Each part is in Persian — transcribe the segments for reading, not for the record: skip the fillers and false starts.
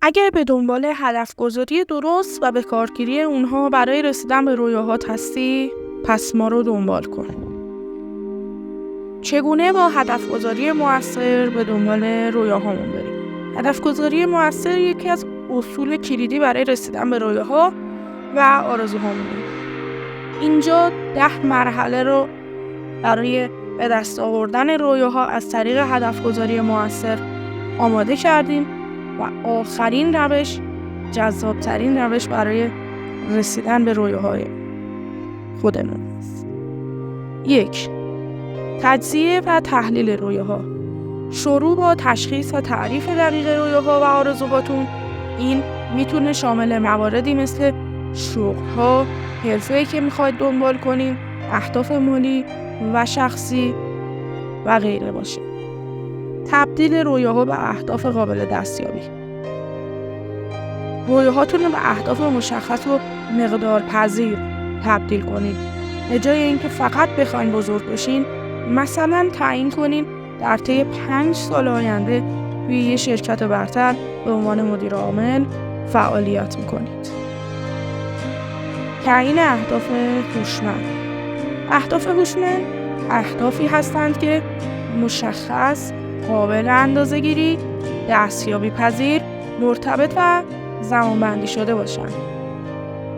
اگر به دنبال هدف گذاری درست و به کارگیری اونها برای رسیدن به رویاهات هستی، پس ما رو دنبال کن. چگونه با هدف گذاری مؤثر به دنبال رویاهامون بریم؟ هدف گذاری مؤثر یکی از اصول کلیدی برای رسیدن به رویاها و آرزوهامونه. اینجا 10 مرحله رو برای به دست آوردن رویاها از طریق هدف گذاری مؤثر آماده کردیم و آخرین روش، جذابترین روش برای رسیدن به رویاهای خودمون است. 1. تجزیه و تحلیل رویاها. شروع با تشخیص و تعریف دقیق رویاها و آرزوهاتون. این میتونه شامل مواردی مثل شغل‌ها، حرفه‌ای که میخواید دنبال کنید، اهداف مالی و شخصی و غیره باشه. تبدیل رویاها به اهداف قابل دستیابی. رویاهاتون رو به اهداف مشخص و مقدار پذیر تبدیل کنید. به جای اینکه فقط بخواین بزرگ بشین، مثلا تعیین کنین در طی 5 سال آینده توی یه شرکت برتر به عنوان مدیر عامل فعالیت میکنید. تعیین اهداف هوشمند. اهداف هوشمند اهدافی هستند که مشخص، قابل اندازه‌گیری، دستیابی پذیر، مرتبط و زمانبندی شده باشند.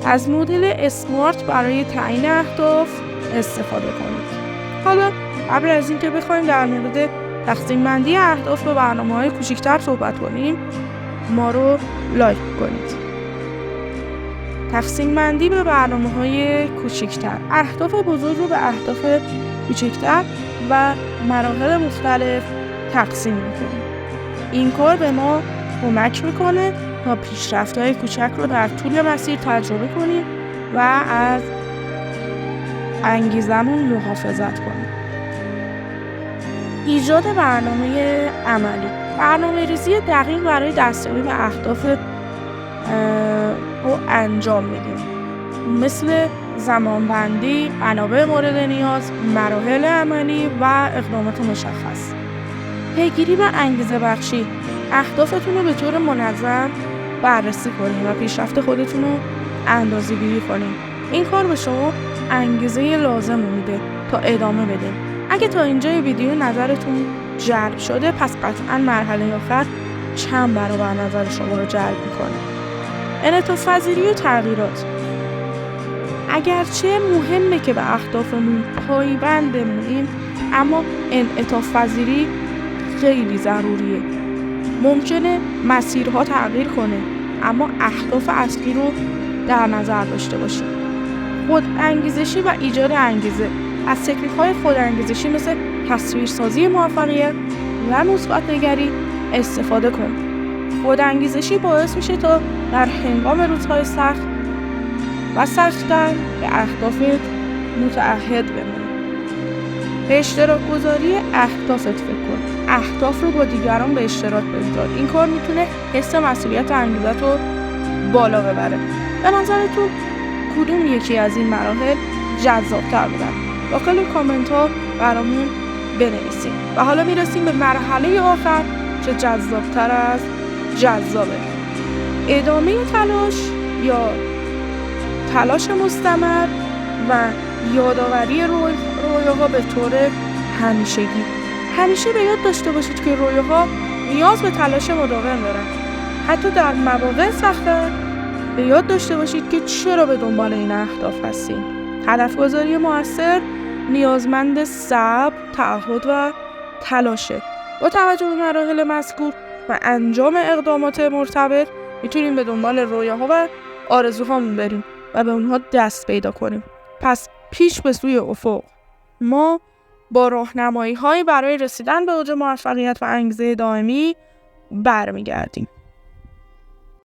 از مدل اسمارت برای تعیین اهداف استفاده کنید. حالا قبل از اینکه بخوایم در مورد تقسیم بندی اهداف به برنامه‌های کوچکتر صحبت کنیم، ما رو لایک کنید. تقسیم بندی به برنامه‌های کوچکتر. اهداف بزرگ رو به اهداف کوچکتر و مراحل مختلف تقسیم می‌کنیم. این کار به ما کمک می‌کنه تا پیشرفت‌های کوچک رو در طول مسیر تجربه کنیم و از انگیزمون محافظت کنیم. ایجاد برنامه عملی. برنامه‌ریزی دقیق برای دستیابی به اهداف رو انجام میدیم، مثل زمانبندی، منابع مورد نیاز، مراحل عملی و اقدامات مشخص. پیگیری و انگیزه بخشی. اهدافتون رو به طور منظم بررسی کنید و پیشرفت خودتون رو اندازه‌گیری کنید. این کار به شما انگیزه لازم میده تا ادامه بدید. اگه تا اینجای ویدیو نظرتون جلب شده، پس قطعاً مرحله آخر چند برابر نظر شما رو جلب میکنه. انعطاف پذیری و تغییرات. اگرچه مهمه که به اهدافمون پایبند بمونیم، اما انعطاف پذیری خیلی ضروریه. ممکنه مسیرها تغییر کنه، اما اهداف اصلی رو در نظر داشته باشیم. خود انگیزشی و ایجاد انگیزه. از تکنیک‌های خود انگیزشی مثل تصویرسازی موفقیت و مثبت‌نگری استفاده کنید. خود انگیزشی باعث میشه تا در هنگام روزهای سخت و سخت‌تر به اهدافت متعهد بمونی. به اشتراک گذاری اهدافت فکر کن. اهداف رو با دیگران به اشتراک بگذار. این کار میتونه حس مسئولیت و انگیزت رو بالا ببره. به نظرتون کدوم یکی از این مراحل جذاب‌تر بودن؟ داخل کامنت ها برامون بنویسید. و حالا میرسیم به مرحله آخر که جذاب‌تر از جذابه. ادامه تلاش یا تلاش مستمر و یادآوری رویاها به طور همیشگی. همیشه به یاد داشته باشید که رویاها نیاز به تلاش مداوم دارن. حتی در مواقع سخت‌تر به یاد داشته باشید که چرا به دنبال این اهداف هستید. هدف گذاری مؤثر نیازمند صبر، تعهد و تلاشه. با توجه به مراحل مذکور و انجام اقدامات مرتبط میتونیم به دنبال رویاها و آرزوهامون بریم و به اونها دست پیدا کنیم. پس پیش به سوی افق. ما با راهنمایی‌های برای رسیدن به اوج موفقیت و انگیزه دائمی برمیگردیم.